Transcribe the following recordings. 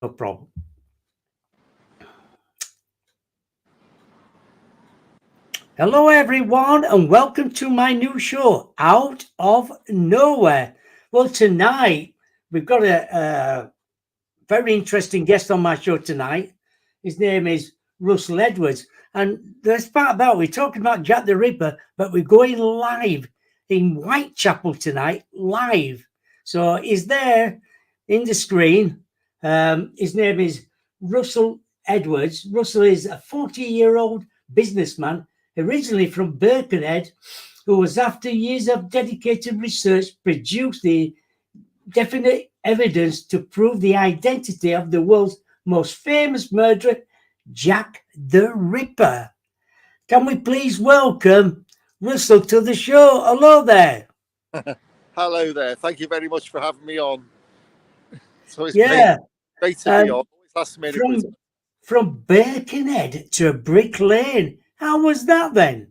No problem. Hello, everyone, and welcome to my new show, Out of Nowhere. Well, tonight we've got a very interesting guest on my show tonight. His name is Russell Edwards, and there's part about we're talking about Jack the Ripper, but we're going live in Whitechapel tonight, live. So he's there in the screen. His name is Russell Edwards. Russell is a 40-year-old businessman, originally from Birkenhead, who was, after years of dedicated research, produced the definite evidence to prove the identity of the world's most famous murderer, Jack the Ripper. Can we please welcome Russell to the show? Hello there. Hello there. Thank you very much for having me on. So it's great to be on. Always last minute. From Birkenhead to Brick Lane. How was that then?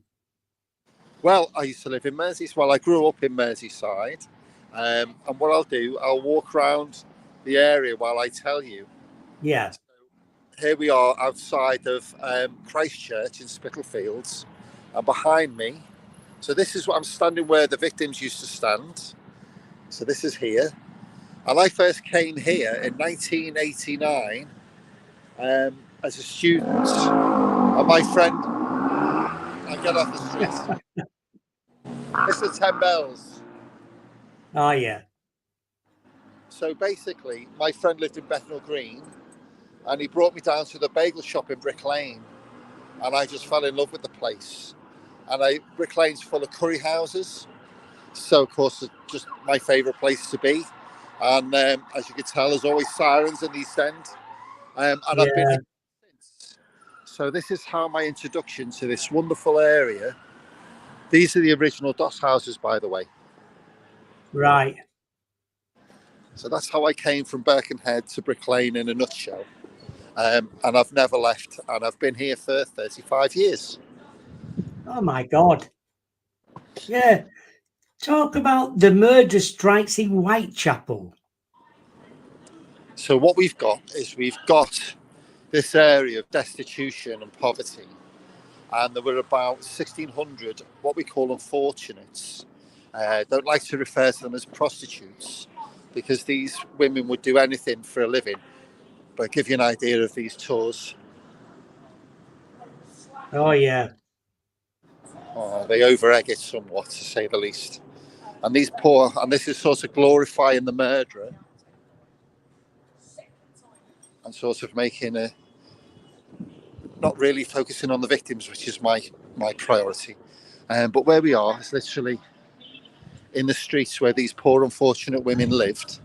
Well, I used to live in Merseyside. Well, I grew up in Merseyside. And what I'll do, I'll walk around the area while I tell you. Yeah. So here we are outside of Christchurch in Spitalfields. And behind me, so this is what I'm standing where the victims used to stand. So this is here. And I first came here in 1989 as a student. And my friend, I get off the street. Mr. 10 Bells. Oh, yeah. So basically, my friend lived in Bethnal Green, and he brought me down to the bagel shop in Brick Lane, and I just fell in love with the place. And Brick Lane's full of curry houses, so of course it's just my favourite place to be. And as you can tell, there's always sirens in the East End, and I've been here since. So this is how my introduction to this wonderful area. These are the original Doss houses, by the way. Right. So that's how I came from Birkenhead to Brick Lane in a nutshell. And I've never left, and I've been here for 35 years. Oh, my God. Yeah. Talk about the murder strikes in Whitechapel. So what we've got is this area of destitution and poverty. And there were about 1,600, what we call unfortunates. Don't like to refer to them as prostitutes, because these women would do anything for a living. But I'll give you an idea of these tours. Oh, yeah. They over-egg it somewhat, to say the least. And this is sort of glorifying the murderer and sort of making not really focusing on the victims, which is my priority. But where we are is literally in the streets where these poor unfortunate women lived,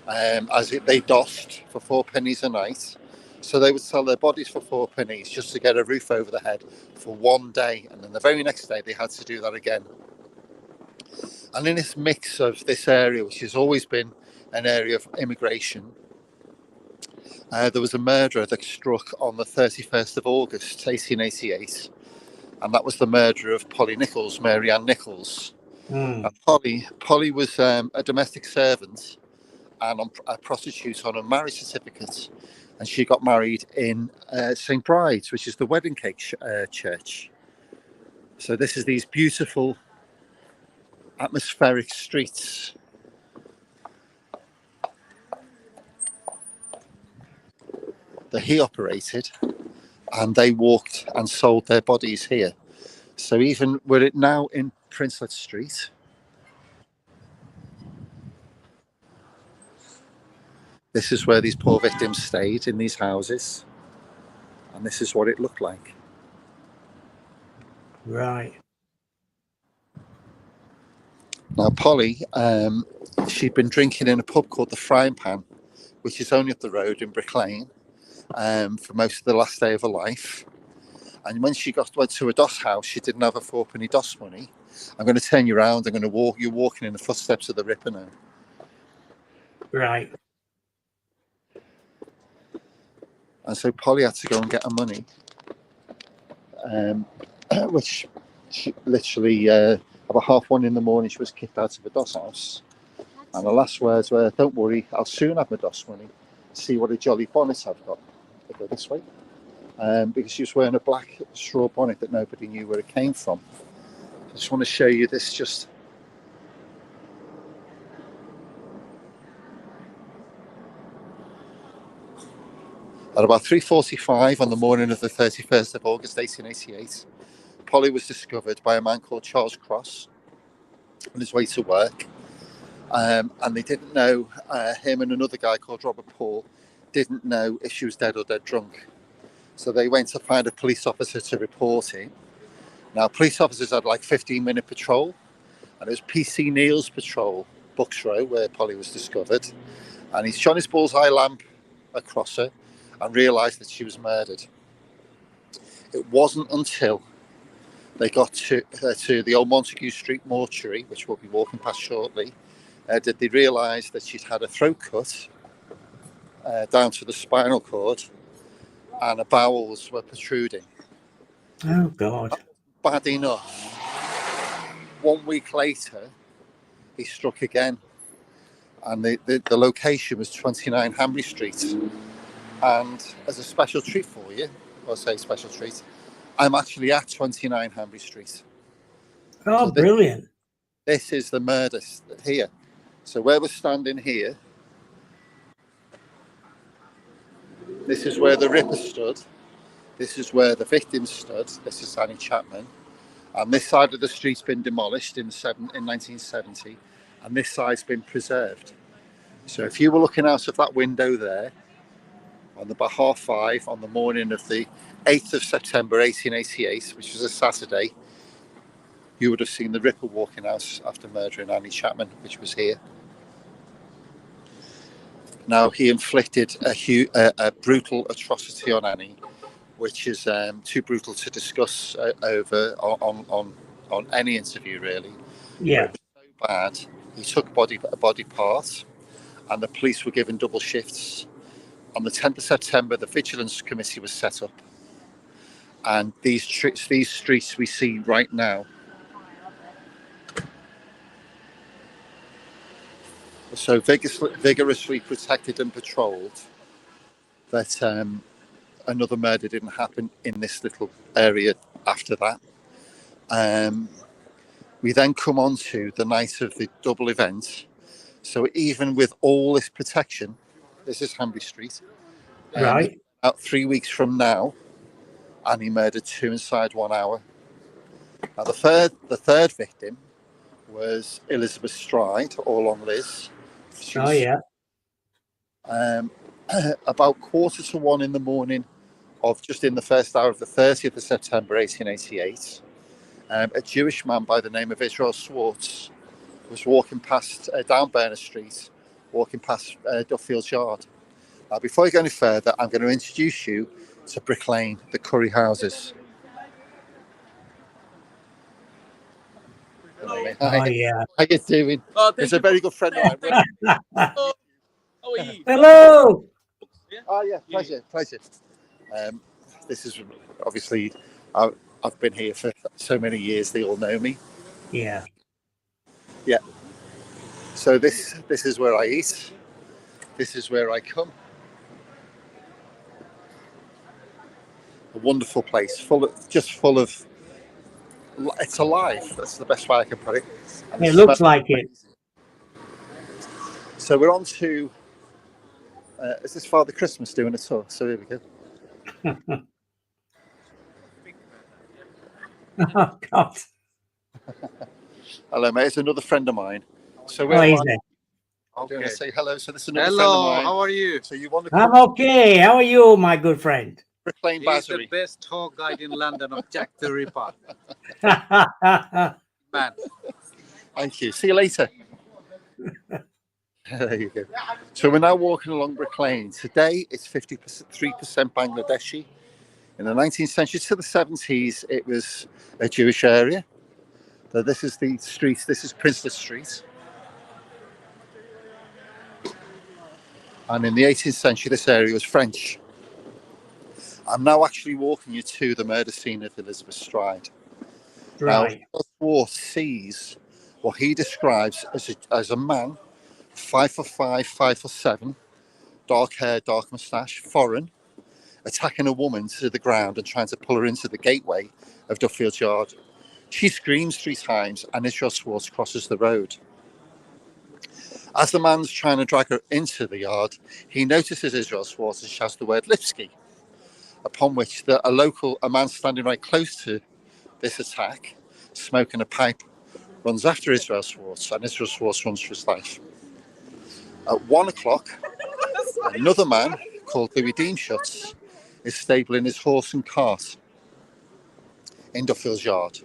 they dossed for 4 pennies a night. So they would sell their bodies for 4 pennies just to get a roof over their head for one day, and then the very next day they had to do that again. And in this mix of this area, which has always been an area of immigration, there was a murderer that struck on the 31st of August 1888, and that was the murder of Polly Nichols, Mary Ann Nichols. Polly was a domestic servant and a prostitute on a marriage certificate, and she got married in St. Bride's, which is the wedding cake church. So this is these beautiful atmospheric streets. That he operated, and they walked and sold their bodies here. So even we're now in Princelet Street. This is where these poor victims stayed, in these houses, and this is what it looked like. Right. Now Polly, she'd been drinking in a pub called the Frying Pan, which is only up the road in Brick Lane, for most of the last day of her life. And when she went to a Doss house, she didn't have a 4-penny Doss money. I'm going to turn you around. I'm going to walk. You're walking in the footsteps of the Ripper now. Right. And so Polly had to go and get her money, which she literally, about 1:30 in the morning, she was kicked out of a Doss house. And the last words were, "Don't worry, I'll soon have my Doss money." see what a jolly bonnet I've got. I'll go this way. Because she was wearing a black straw bonnet that nobody knew where it came from. I just want to show you this just. At about 3:45 on the morning of the 31st of August 1888, Polly was discovered by a man called Charles Cross on his way to work. And they didn't know, him and another guy called Robert Paul didn't know if she was dead or dead drunk. So they went to find a police officer to report it. Now, police officers had like 15-minute patrol, and it was PC Neal's patrol, Bucks Row, where Polly was discovered. And he shone his bullseye lamp across her and realised that she was murdered. It wasn't until they got to the old Montague Street mortuary, which we'll be walking past shortly, did they realise that she'd had a throat cut down to the spinal cord, and her bowels were protruding. Oh, God. Bad enough. 1 week later, he struck again, and the location was 29 Hanbury Street. And as a special treat for you, or say special treat, I'm actually at 29 Hanbury Street. Oh, So brilliant. This is the murder here. So where we're standing here, this is where the Ripper stood. This is where the victim stood. This is Annie Chapman. And this side of the street's been demolished in 1970, and this side's been preserved. So if you were looking out of that window there, on about 5:30 on the morning of the 8th of September 1888, which was a Saturday, you would have seen the Ripper walking out after murdering Annie Chapman, which was here. Now, he inflicted a brutal atrocity on Annie, which is too brutal to discuss over on any interview, really. Yeah. It was so bad. He took a body part, and the police were given double shifts. On the 10th of September, the Vigilance Committee was set up, and these streets we see right now were so vigorously protected and patrolled that another murder didn't happen in this little area after that. We then come on to the night of the double event. So even with all this protection, this is Hanbury Street. Right. About 3 weeks from now, and he murdered 2 inside 1 hour. Now the third victim was Elizabeth Stride, or Long Liz. Yeah. About 1:45 in the morning of just in the first hour of the 30th of September 1888, a Jewish man by the name of Israel Swartz was walking past down Berners Street, walking past Duffield's Yard. Now, before I go any further, I'm going to introduce you to Brick Lane, the Curry houses. Oh, Hi. yeah. How you doing? Oh, It's a very good friend of mine. How are you? Hello. Oh yeah, pleasure. This is obviously I've been here for so many years. They all know me. Yeah. So this is where I eat. This is where I come. A wonderful place, full of. It's alive. That's the best way I can put it. And It looks like it. So we're on to. Is this Father Christmas doing a tour? So here we go. Oh, God. Hello, mate. It's another friend of mine. So Oh, we're he's on. there. I'm going to Okay. say hello. So this is another friend of Hello, mine. how are you? So you want to I'm come okay. How are you, my good friend? Brick Lane He's the Bassery? best tour guide in London of Jack the Ripper. Yeah. Man, Thank you. See you later. There you go. So we're now walking along Brick Lane. Today it's 53% Bangladeshi. In the 19th century to the 70s, it was a Jewish area. So this is the street. This is Princeton Street. And in the 18th century, this area was French. I'm now actually walking you to the murder scene of Elizabeth Stride. Right. Now, Swartz sees what he describes as a man, 5'5", 5'7", dark hair, dark moustache, foreign, attacking a woman to the ground and trying to pull her into the gateway of Duffield Yard. She screams 3 times and Israel Swartz crosses the road. As the man's trying to drag her into the yard, he notices Israel Swartz and shouts the word Lipsky, upon which a man standing right close to this attack, smoking a pipe, runs after Israel Swartz, and Israel Swartz runs for his life. At 1 o'clock, another man called Louis Deemschutz is stabling his horse and cart in Duffield's Yard.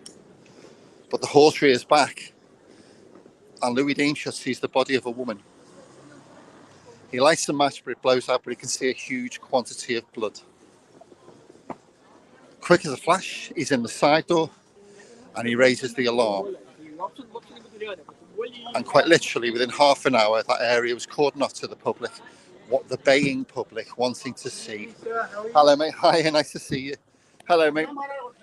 But the horse rears back, and Louis Deemschutz sees the body of a woman. He lights the match, but it blows out, but he can see a huge quantity of blood. Quick as a flash, he's in the side door, and he raises the alarm. And quite literally, within half an hour, that area was cordoned off to the public, what the baying public wanting to see. Hello, mate. Hi, nice to see you. Hello, mate.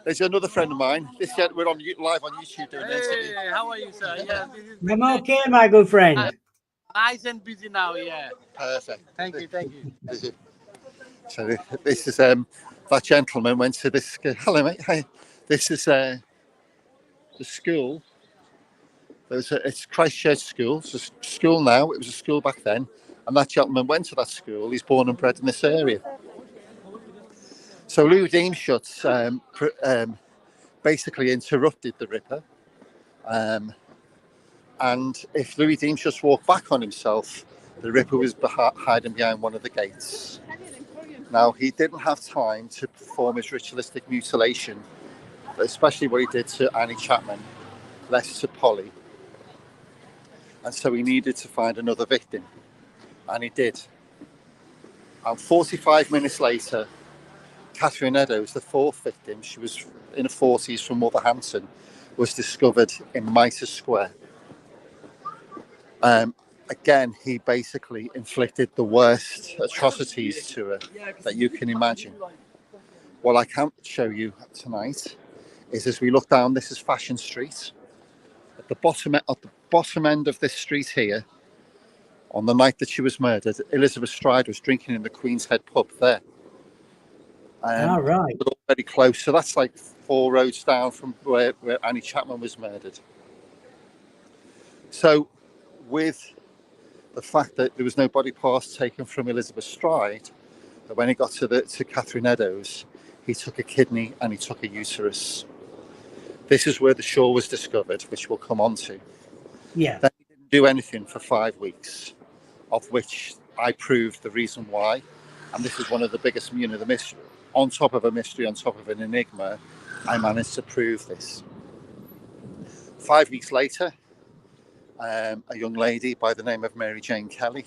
There's another friend of mine. We're on live on YouTube doing this. Hey, how are you, sir? Yeah, this is I'm okay, my good friend. nice and busy now. Yeah. Perfect. Thank you. So this is that gentleman went to this. Hello, mate. Hi. This is the school. It's Christchurch School. It's a school now. It was a school back then. And that gentleman went to that school. He's born and bred in this area. So Louis Deemschutz basically interrupted the Ripper. And if Louis Deemschutz walked back on himself, the Ripper was hiding behind one of the gates. Now, he didn't have time to perform his ritualistic mutilation, especially what he did to Annie Chapman, less to Polly. And so he needed to find another victim. And he did. And 45 minutes later, Catherine Eddowes, the 4th victim, she was in her 40s from Wolverhampton, was discovered in Mitre Square. Again, he basically inflicted the worst atrocities to her that you can imagine. What I can't show you tonight is, as we look down, this is Fashion Street. At the bottom end of this street here, on the night that she was murdered, Elizabeth Stride was drinking in the Queen's Head pub there. Right. Very close. So that's like 4 roads down from where Annie Chapman was murdered. So with the fact that there was no body parts taken from Elizabeth Stride, that when he got to Catherine Eddowes, he took a kidney and he took a uterus. This is where the Shaw was discovered, which we'll come on to. Yeah. Then he didn't do anything for 5 weeks, of which I proved the reason why. And this is one of the biggest, the mystery. On top of a mystery, on top of an enigma, I managed to prove this. 5 weeks later, a young lady by the name of Mary Jane Kelly,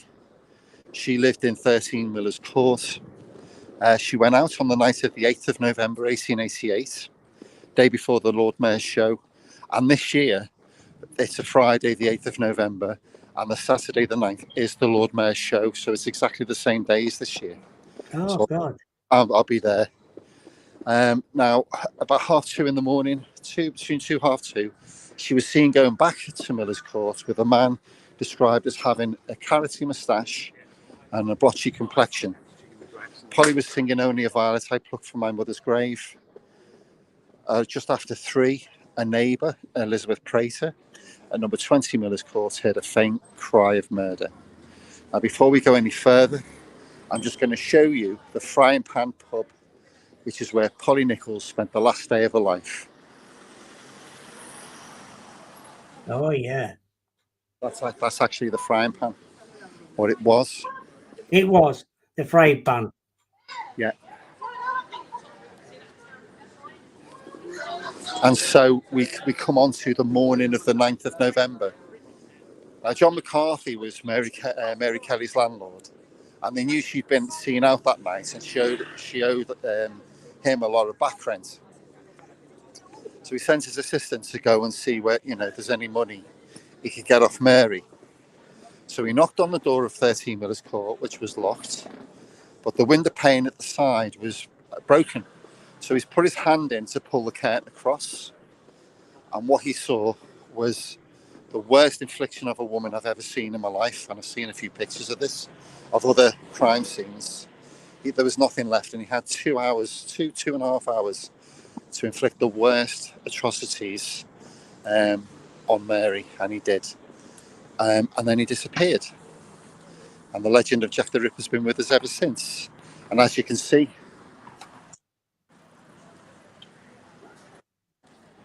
she lived in 13 Miller's Court. She went out on the night of the 8th of November, 1888, day before the Lord Mayor's show. And this year, it's a Friday, the 8th of November, and the Saturday, the 9th, is the Lord Mayor's show. So it's exactly the same day as this year. Oh, so God. I'll be there. Now, about 2:30 in the morning, between 2, 2:30, she was seen going back to Miller's Court with a man described as having a carroty moustache and a blotchy complexion. Polly was singing Only a Violet I Plucked from My Mother's Grave. Just after 3, a neighbour, Elizabeth Prater, at number 20 Miller's Court, heard a faint cry of murder. Now, before we go any further, I'm just going to show you the Frying Pan pub, which is where Polly Nichols spent the last day of her life. Oh, yeah. That's actually the Frying Pan, or it was. It was the frying pan. Yeah. And so we come on to the morning of the 9th of November. John McCarthy was Mary Kelly's landlord, and they knew she'd been seen out that night, and she owed him a lot of back rent. So he sent his assistant to go and see where, if there's any money he could get off Mary. So he knocked on the door of 13 Miller's Court, which was locked, but the window pane at the side was broken. So he's put his hand in to pull the curtain across, and what he saw was the worst infliction of a woman I've ever seen in my life. And I've seen a few pictures of this, of other crime scenes. There was nothing left, and he had 2 hours, 2.5 hours to inflict the worst atrocities on Mary, and he did. And then he disappeared. And the legend of Jack the Ripper has been with us ever since. And as you can see,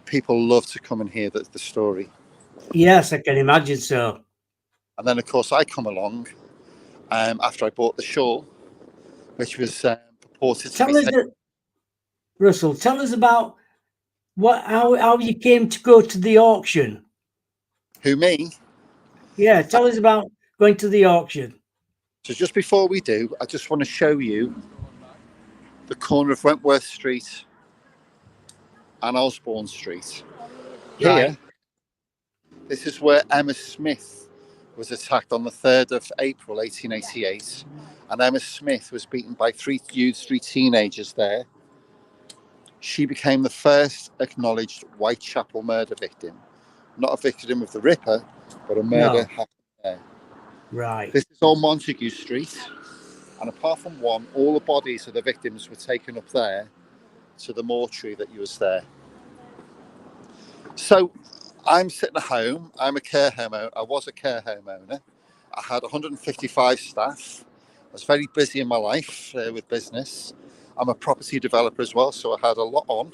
people love to come and hear the story. Yes, I can imagine so. And then, of course, I come along after I bought the shawl, which was purported to be... Russell, tell us about how you came to go to the auction. Who, me? Yeah, tell us about going to the auction. So just before we do, I just want to show you the corner of Wentworth Street and Osborne Street. Here, Right. this is where Emma Smith was attacked on the 3rd of April 1888, and Emma Smith was beaten by three teenagers there. She became the first acknowledged Whitechapel murder victim. Not a victim of the Ripper, but a murder happened there. Right. This is Old Montague Street, and apart from one, all the bodies of the victims were taken up there to the mortuary that was there. So I'm sitting at home. I'm a care home owner. I was a care home owner. I had 155 staff. I was very busy in my life with business. I'm a property developer as well, so I had a lot on.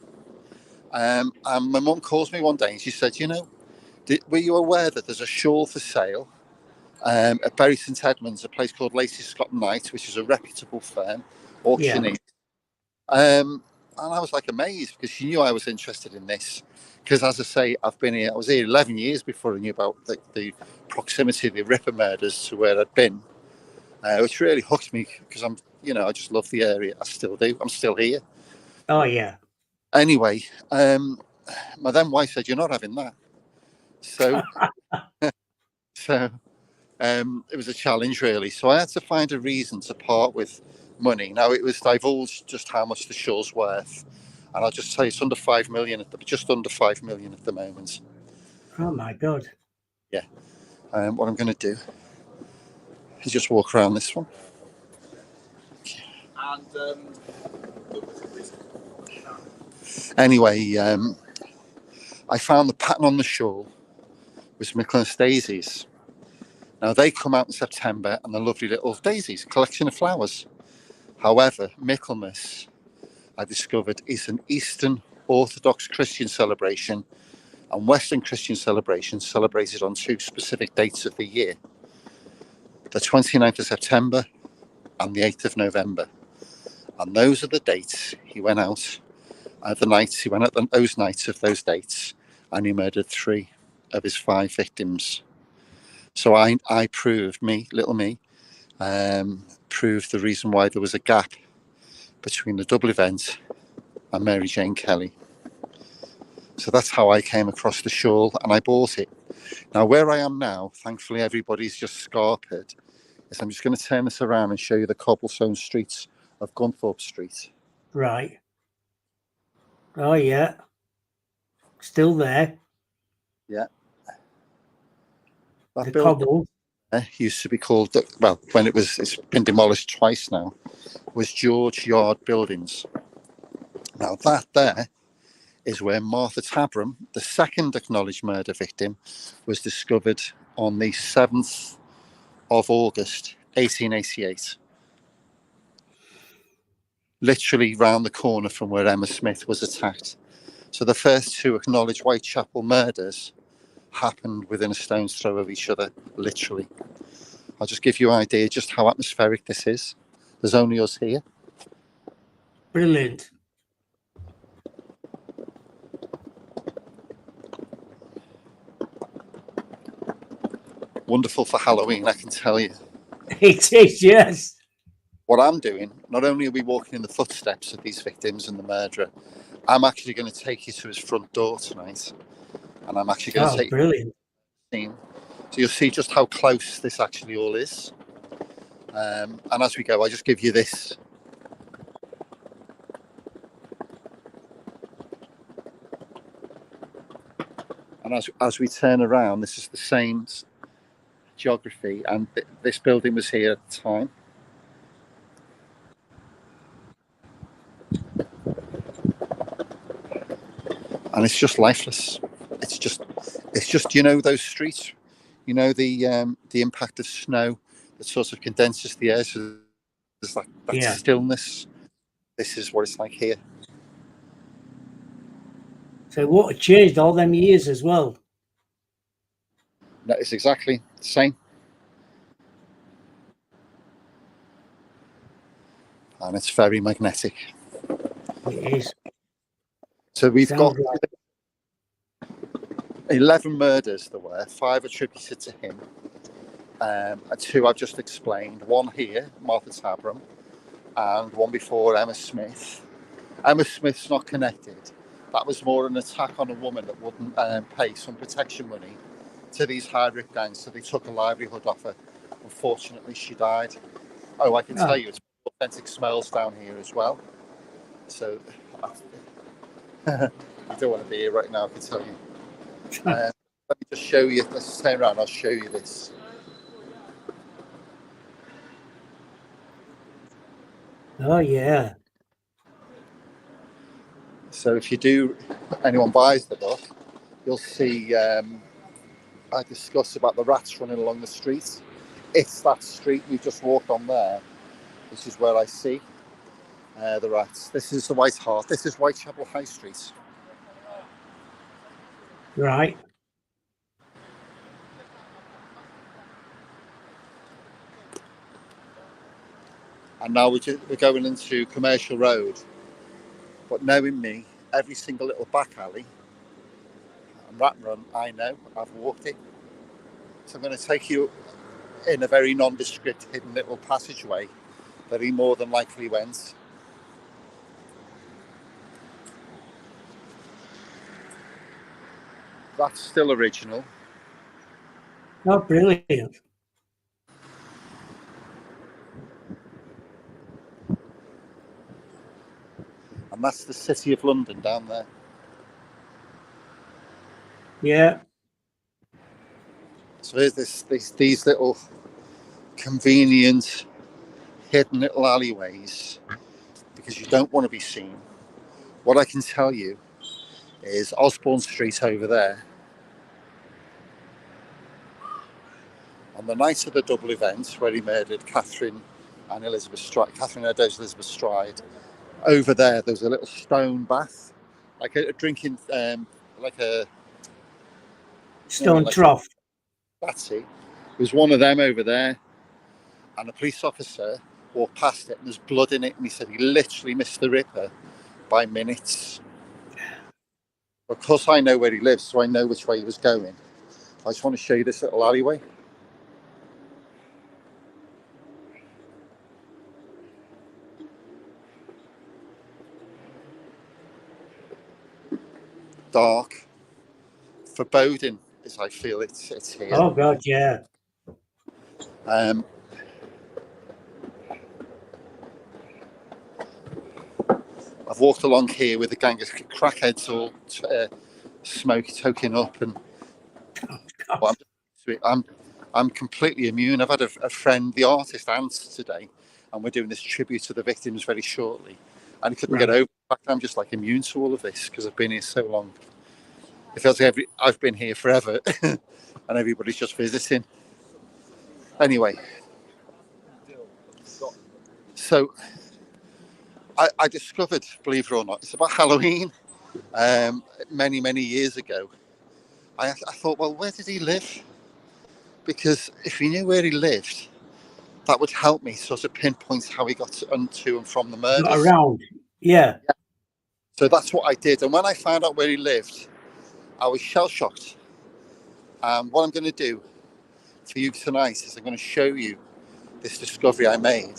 And my mum calls me one day and she said, you know, were you aware that there's a shawl for sale at Bury St Edmunds, a place called Lacey Scott Knight, which is a reputable firm, auctioneer. Yeah. And I was like amazed because she knew I was interested in this. Because as I say, I've been here, I was here 11 years before I knew about the proximity of the Ripper murders to where I'd been, which really hooked me because I just love the area. I still do. I'm still here. Oh, yeah. Anyway, my then wife said, you're not having that. So, it was a challenge, really. So I had to find a reason to part with money. Now, it was divulged just how much the shawl's worth. And I'll just say it's under 5 million, just under 5 million at the moment. Oh, my God. Yeah. What I'm going to do is just walk around this one. Okay. And anyway, I found the pattern on the shawl was Michaelmas daisies. Now, they come out in September and they're lovely little daisies, collection of flowers. However, Michaelmas, I discovered, is an Eastern Orthodox Christian celebration, and Western Christian celebrations celebrated on two specific dates of the year, the 29th of September and the 8th of November. And those are the dates he went out, those nights of those dates, and he murdered 3 of his 5 victims. So I proved, proved the reason why there was a gap between the double event and Mary Jane Kelly. So that's how I came across the shawl and I bought it. Now, where I am now, thankfully everybody's just scarpered, is I'm just going to turn this around and show you the cobblestone streets of Gunthorpe Street. Right. Oh, yeah. Still there. Yeah. That the building cobble used to be called, well, when it's been demolished twice now, was George Yard Buildings. Now that there is where Martha Tabram, the second acknowledged murder victim, was discovered on the 7th of August 1888. Literally round the corner from where Emma Smith was attacked. So the first 2 acknowledged Whitechapel murders happened within a stone's throw of each other, literally. I'll just give you an idea just how atmospheric this is. There's only us here. Brilliant. Wonderful for Halloween, I can tell you. It is, yes. What I'm doing, not only are we walking in the footsteps of these victims and the murderer, I'm actually going to take you to his front door tonight. And I'm actually going to take brilliant. you. So you'll see just how close this actually all is. And as we go, I just give you this. And as we turn around, this is the same geography, and this building was here at the time. And it's just lifeless. It's just those streets, the impact of snow that sort of condenses the air, so there's that stillness. This is what it's like here. So what changed all them years as well? That is exactly the same. And it's very magnetic. It is. So we've Sounds got 11 murders there were, 5 attributed to him, and 2 I've just explained. 1 here, Martha Tabram, and 1 before, Emma Smith. Emma Smith's not connected. That was more an attack on a woman that wouldn't pay some protection money to these high-risk gangs, so they took a livelihood off her. Unfortunately, she died. Oh, I can tell you, it's authentic smells down here as well. So, I don't want to be here right now, I can tell you. Let me just show you, let's turn around, I'll show you this. Oh, yeah. So if anyone buys the book, you'll see I discuss about the rats running along the street. It's that street we just walked on there. This is where I see the rats. This is the White Hart. This is Whitechapel High Street. Right. And now we're going into Commercial Road. But knowing me, every single little back alley and rat run, I know, I've walked it. So I'm going to take you in a very nondescript hidden little passageway that he more than likely went. That's still original. Oh, brilliant. And that's the City of London down there. Yeah. So there's these little convenient hidden little alleyways because you don't want to be seen. What I can tell you is Osborne Street over there. On the night of the double event where he murdered Catherine Eddowes, Elizabeth Stride, over there was a little stone bath, like a drinking, like a stone trough. That's it. There's one of them over there, and a police officer walked past it, and there's blood in it, and he said he literally missed the Ripper by minutes. Of course, I know where he lives, so I know which way he was going. I just want to show you this little alleyway. Dark, foreboding, as I feel it's here. Oh God, yeah. I've walked along here with a gang of crackheads all toking up, and I'm completely immune. I've had a friend, the artist Ant, today, and we're doing this tribute to the victims very shortly, and he couldn't get over the fact I'm just like immune to all of this because I've been here so long. It feels like I've been here forever and everybody's just visiting. Anyway, so I discovered, believe it or not, it's about Halloween many years ago. I thought, well, where did he live? Because if we knew where he lived, that would help me sort of pinpoint how he got to and from the murders. Around, yeah. So that's what I did. And when I found out where he lived, I was shell-shocked. What I'm going to do for you tonight is I'm going to show you this discovery I made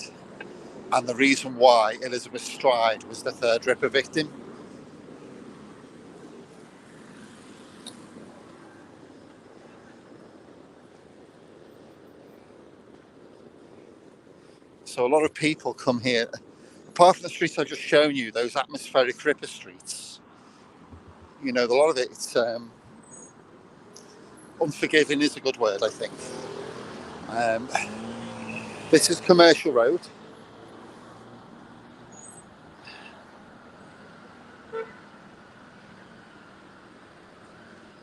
and the reason why Elizabeth Stride was the third Ripper victim. So a lot of people come here, apart from the streets I've just shown you, those atmospheric Ripper streets, a lot of it, unforgiving is a good word, I think. This is Commercial Road.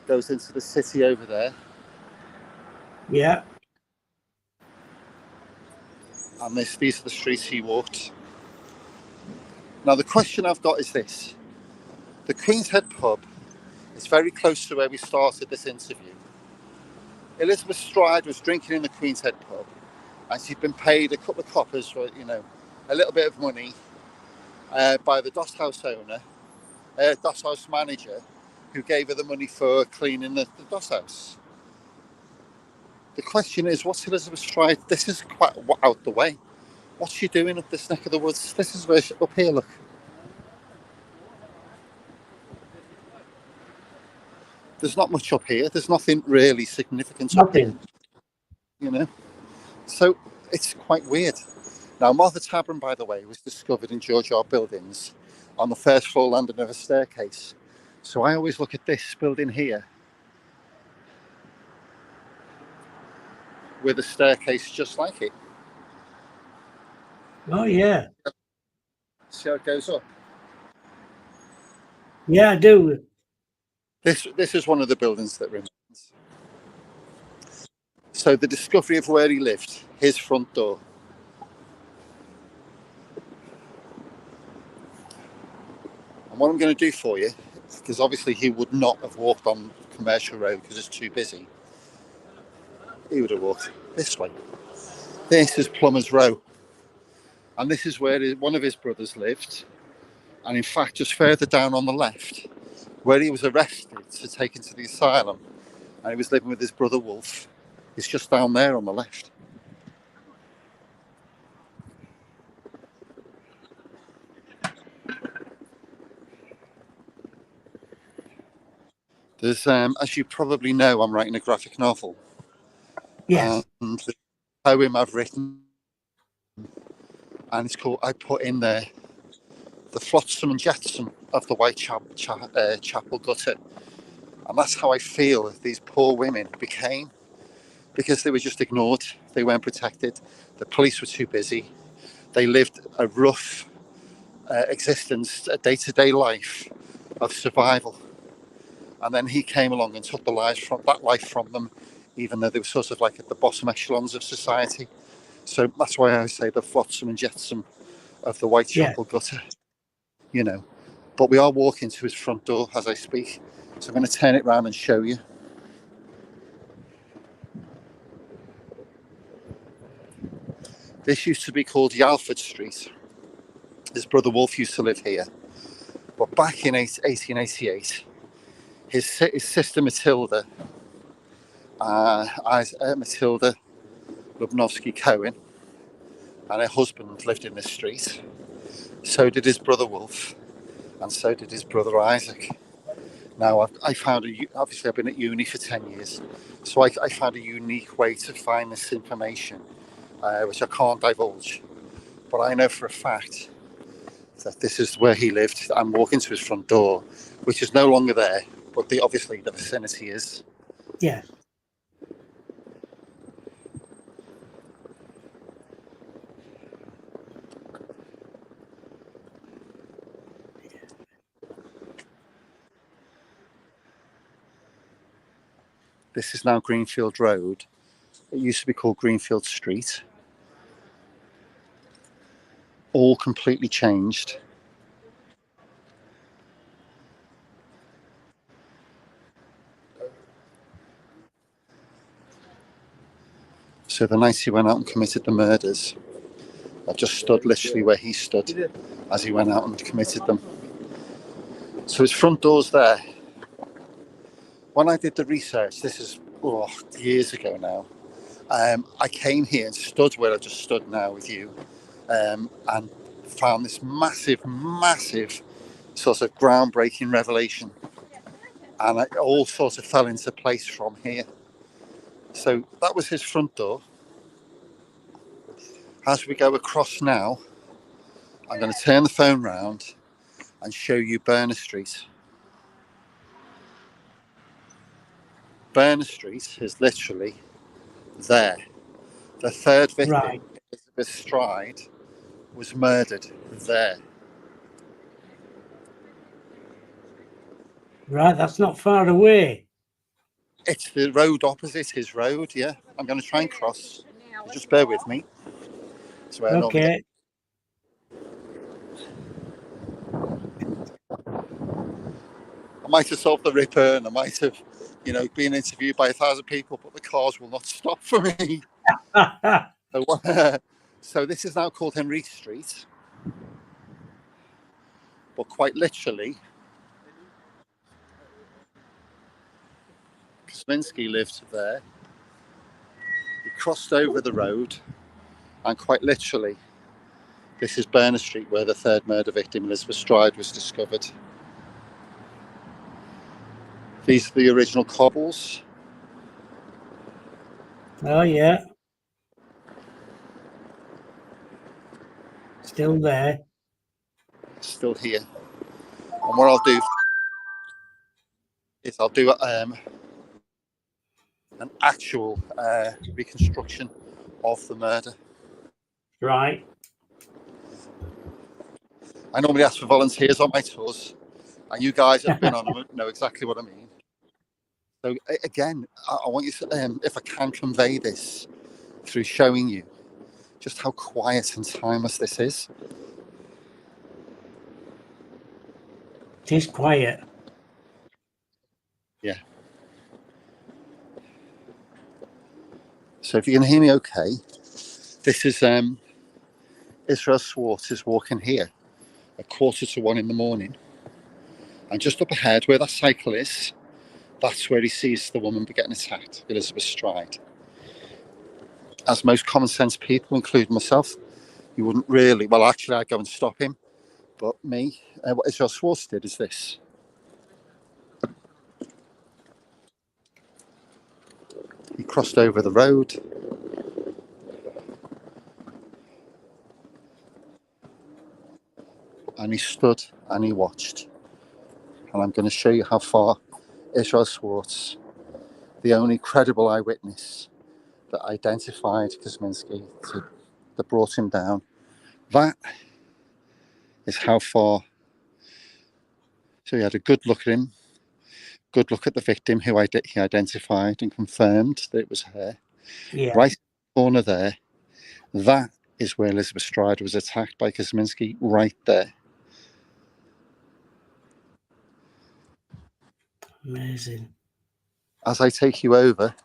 Goes into the city over there. Yeah. And these are the streets he walked. Now, the question I've got is this. The Queen's Head pub is very close to where we started this interview. Elizabeth Stride was drinking in the Queen's Head pub, and she'd been paid a couple of coppers for, a little bit of money by the Doss House owner, Doss House manager, who gave her the money for cleaning the Doss House. The question is, what's Elizabeth Stride? This is quite out the way. What's she doing up this neck of the woods? This is where up here, look. There's not much up here. There's nothing really significant up here, So it's quite weird. Now, Martha Tavern, by the way, was discovered in George Yard Buildings on the first floor landing of a staircase. So I always look at this building here with a staircase just like it. Oh, yeah. See how it goes up? Yeah, I do. This is one of the buildings that remains. So the discovery of where he lived, his front door. And what I'm going to do for you, because obviously he would not have walked on Commercial Road because it's too busy. He would have walked this way. This is Plummer's Row. And this is where one of his brothers lived. And in fact, just further down on the left, where he was arrested to take into the asylum, and he was living with his brother Wolf, is just down there on the left. There's, as you probably know, I'm writing a graphic novel. Yes. And the poem I've written, and it's called, I put in there, the flotsam and jetsam of the Whitechapel gutter. And that's how I feel these poor women became, because they were just ignored. They weren't protected. The police were too busy. They lived a rough existence, a day-to-day life of survival. And then he came along and took that life from them, even though they were sort of like at the bottom echelons of society. So that's why I say the flotsam and jetsam of the Whitechapel gutter, But we are walking to his front door as I speak. So I'm going to turn it around and show you. This used to be called Yalford Street. His brother Wolf used to live here. But back in 1888, his sister Matilda, Matilda Lubnowski Cohen, and her husband lived in this street. So did his brother Wolf, and so did his brother Isaac. Now, I found, obviously I've been at uni for 10 years, so I found a unique way to find this information, which I can't divulge. But I know for a fact that this is where he lived. I'm walking to his front door, which is no longer there, but obviously the vicinity is. Yeah. This is now Greenfield Road. It used to be called Greenfield Street. All completely changed. So the night he went out and committed the murders, I've just stood literally where he stood as he went out and committed them. So his front door's there. When I did the research, this is years ago now, I came here and stood where I just stood now with you, and found this massive sort of groundbreaking revelation, and it all sort of fell into place from here. So that was his front door. As we go across now, I'm going to turn the phone round and show you Berners Street. Berners Street is literally there. The third victim, Right. Elizabeth Stride, was murdered there. Right. That's not far away. It's the road opposite his road, yeah. I'm going to try and cross. Just bear with me. That's where I normally get. Okay. I might have solved the Ripper and I might have, been interviewed by 1,000 people, but the cars will not stop for me. So this is now called Henry Street. But quite literally, Kosminski lived there. He crossed over the road, and quite literally, this is Berners Street, where the third murder victim, Elizabeth Stride, was discovered. These are the original cobbles. Oh, yeah. Still there. Still here. And what I'll do is I'll do an actual reconstruction of the murder. Right. I normally ask for volunteers on my tours, and you guys have been on them, know exactly what I mean. So again, I want you to, if I can convey this through showing you just how quiet and timeless this is. It is quiet. Yeah. So if you can hear me okay, this is Israel Schwartz is walking here at 1:45 in the morning. And just up ahead where that cycle is, that's where he sees the woman getting attacked, Elizabeth Stride. As most common sense people, including myself, you wouldn't really, well, actually, I'd go and stop him. But me, what Israel Schwartz did is this. He crossed over the road. And he stood and he watched. And I'm going to show you how far Israel Schwartz, the only credible eyewitness that identified Kosminski, that brought him down, that is how far. So he had a good look at him, good look at the victim who he identified and confirmed that it was her. Yeah. Right in the corner there, that is where Elizabeth Stride was attacked by Kosminski, right there. Amazing. As I take you over,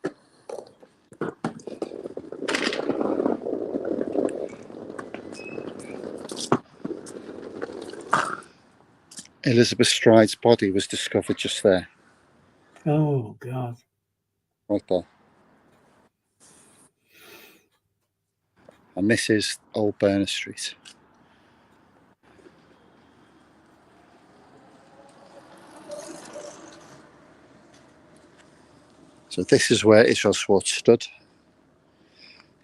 Elizabeth Stride's body was discovered just there, Oh, God. right there. And this is Old Berners Street. So this is where Israel Schwartz stood.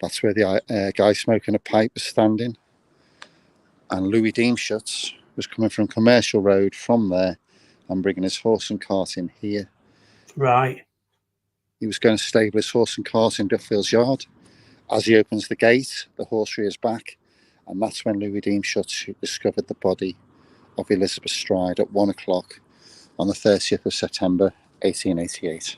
That's where the guy smoking a pipe was standing. And Louis Deemschutz was coming from Commercial Road from there and bringing his horse and cart in here. Right. He was going to stable his horse and cart in Duffield's yard. As he opens the gate, the horse rears back. And that's when Louis Deemschutz discovered the body of Elizabeth Stride at 1 o'clock on the 30th of September, 1888.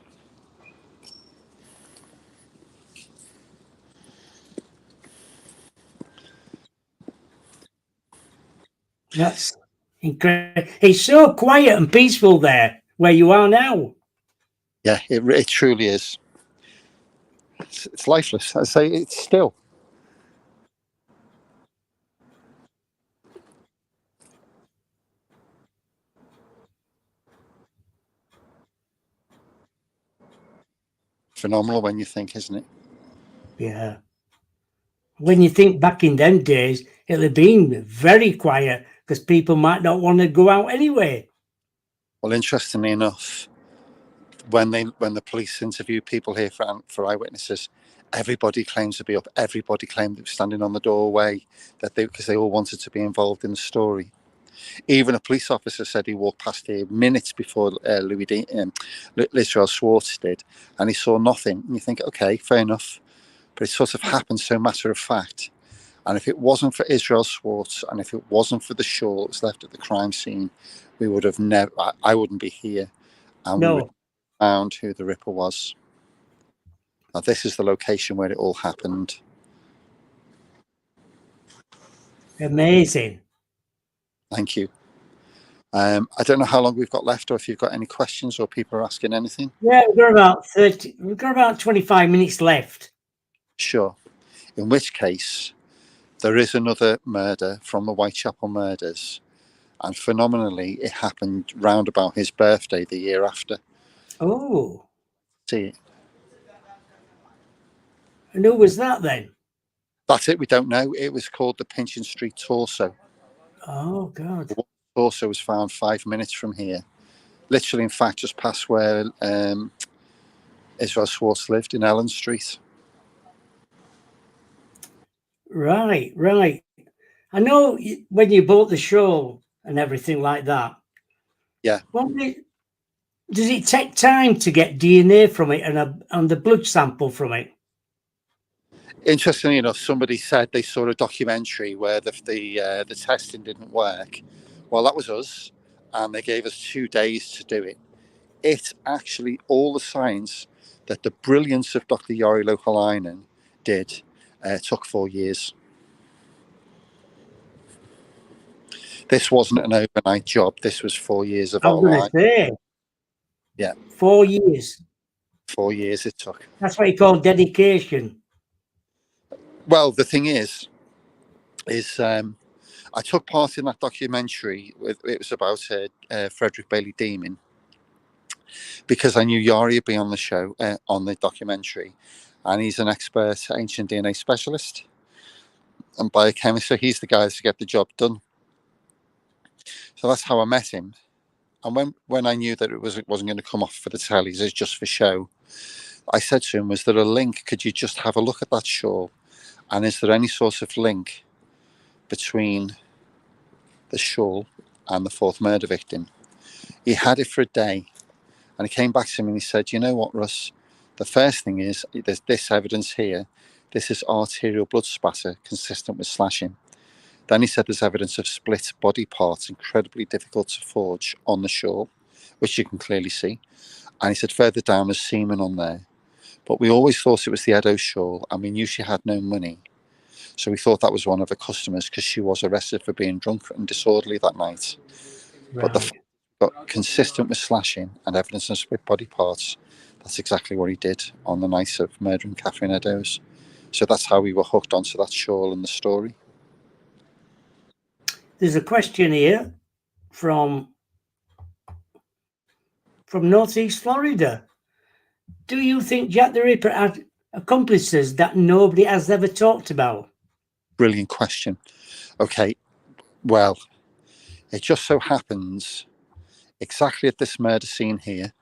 That's incredible. It's so quiet and peaceful there where you are now. Yeah, it truly is. It's lifeless. I say it's still. Phenomenal when you think, isn't it? Yeah. When you think back in them days, it'll have been very quiet because people might not want to go out anyway. Well, interestingly enough, when the police interview people here for eyewitnesses, everybody claims to be up. Everybody claimed they were standing on the doorway because they all wanted to be involved in the story. Even a police officer said he walked past here minutes before Israel Schwartz did, and he saw nothing. And you think, okay, fair enough. But it sort of happened so matter of fact. And if it wasn't for Israel Schwartz, and if it wasn't for the shawl that was left at the crime scene, we would have never, I wouldn't be here. And we would have found who the Ripper was. Now, this is the location where it all happened. Amazing. Thank you. I don't know how long we've got left, or if you've got any questions or people are asking anything. Yeah, we've got about 25 minutes left. Sure. In which case, there is another murder from the Whitechapel murders, and phenomenally, it happened round about his birthday the year after. Oh. See it? And who was that then? That's it. We don't know. It was called the Pinchin Street Torso. Oh, God. The torso was found 5 minutes from here. Literally, in fact, just past where Israel Schwartz lived in Ellen Street. Right. I know when you bought the show and everything like that. Yeah. Does it take time to get DNA from it and the blood sample from it? Interestingly enough, somebody said they saw a documentary where the testing didn't work. Well, that was us, and they gave us 2 days to do it. It actually, all the science that the brilliance of Dr. Jari Louhelainen did took 4 years. This wasn't an overnight job. This was 4 years of our life. Yeah. 4 years. 4 years it took. That's what you call dedication. Well, the thing is I took part in that documentary. It was about Frederick Bailey Demon, because I knew Jari would be on the show, on the documentary, and he's an expert ancient DNA specialist and biochemist, so he's the guy to get the job done. So that's how I met him. And when I knew that it wasn't going to come off for the tellies, it's just for show, I said to him, was there a link? Could you just have a look at that shawl? And is there any sort of link between the shawl and the fourth murder victim? He had it for a day, and he came back to me and he said, you know what, Russ, the first thing is, there's this evidence here. This is arterial blood spatter consistent with slashing. Then he said there's evidence of split body parts, incredibly difficult to forge, on the shawl, which you can clearly see. And he said further down there's semen on there. But we always thought it was the Edo shawl, and we knew she had no money. So we thought that was one of the customers, because she was arrested for being drunk and disorderly that night. Right. But got consistent with slashing and evidence of split body parts. That's exactly what he did on the night of murdering Catherine Eddowes. So that's how we were hooked onto that shawl and the story. There's a question here from Northeast Florida. Do you think Jack the Ripper had accomplices that nobody has ever talked about? Brilliant question. Okay, well, it just so happens exactly at this murder scene here,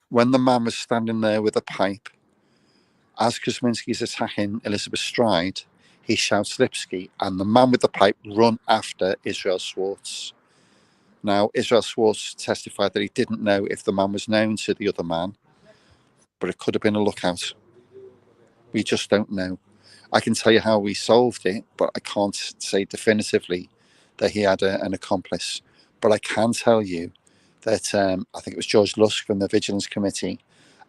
when the man was standing there with a pipe, as Kosminski's attacking Elizabeth Stride, he shouts Lipsky, and the man with the pipe run after Israel Schwartz. Now, Israel Schwartz testified that he didn't know if the man was known to the other man, but it could have been a lookout. We just don't know. I can tell you how we solved it, but I can't say definitively that he had an accomplice. But I can tell you that I think it was George Lusk from the Vigilance Committee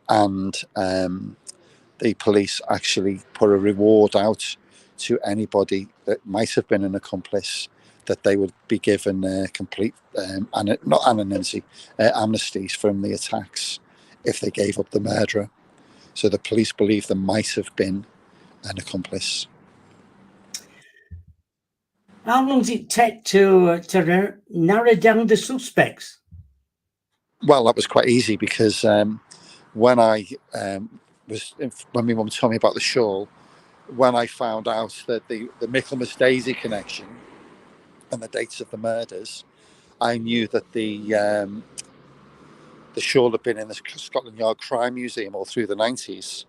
and the police actually put a reward out to anybody that might have been an accomplice, that they would be given complete, not anonymity, amnesties from the attacks if they gave up the murderer. So the police believe there might have been an accomplice. How long does it take to narrow down the suspects? Well, that was quite easy, because when my mum told me about the shawl, when I found out that the Michaelmas Daisy connection and the dates of the murders, I knew that the shawl had been in the Scotland Yard Crime Museum all through the 90s.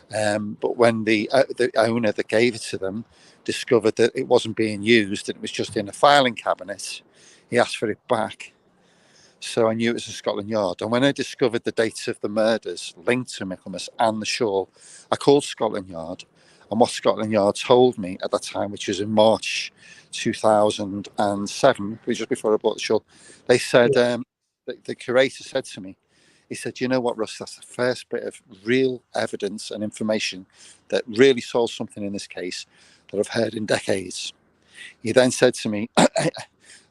But when the owner that gave it to them discovered that it wasn't being used, and it was just in a filing cabinet, he asked for it back. So I knew it was a Scotland Yard. And when I discovered the dates of the murders linked to Michaelmas and the shawl, I called Scotland Yard. And what Scotland Yard told me at that time, which was in March 2007, which was before I bought the shawl, they said, the curator said to me, he said, you know what, Russ, that's the first bit of real evidence and information that really solves something in this case that I've heard in decades. He then said to me, I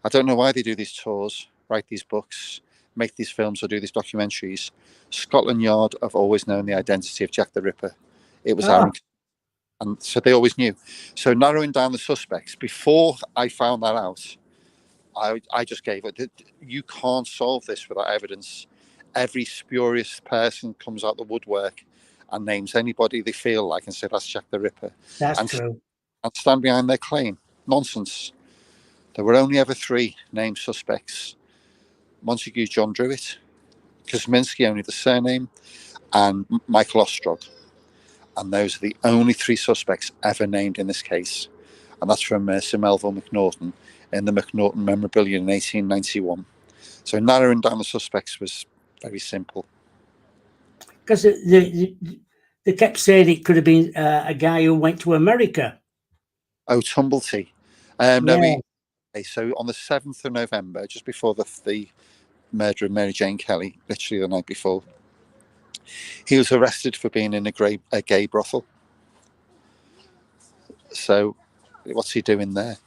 don't know why they do these tours, write these books, make these films or do these documentaries. Scotland Yard have always known the identity of Jack the Ripper. It was Aaron. And so they always knew. So narrowing down the suspects, before I found that out, I just gave it. You can't solve this without evidence. Every spurious person comes out the woodwork and names anybody they feel like and say that's Jack the Ripper. That's true. And stand behind their claim. Nonsense. There were only ever 3 named suspects. Montague John Druitt, Kosminski, only the surname, and Michael Ostrog. And those are the only 3 suspects ever named in this case. And that's from Sir Melville Macnaghten in the Macnaghten Memorabilia in 1891. So narrowing down the suspects was very simple. Because they kept saying it could have been a guy who went to America. Oh, Tumblety. No, so on the 7th of November, just before the murder of Mary Jane Kelly, literally the night before, he was arrested for being in a gay brothel. So what's he doing there?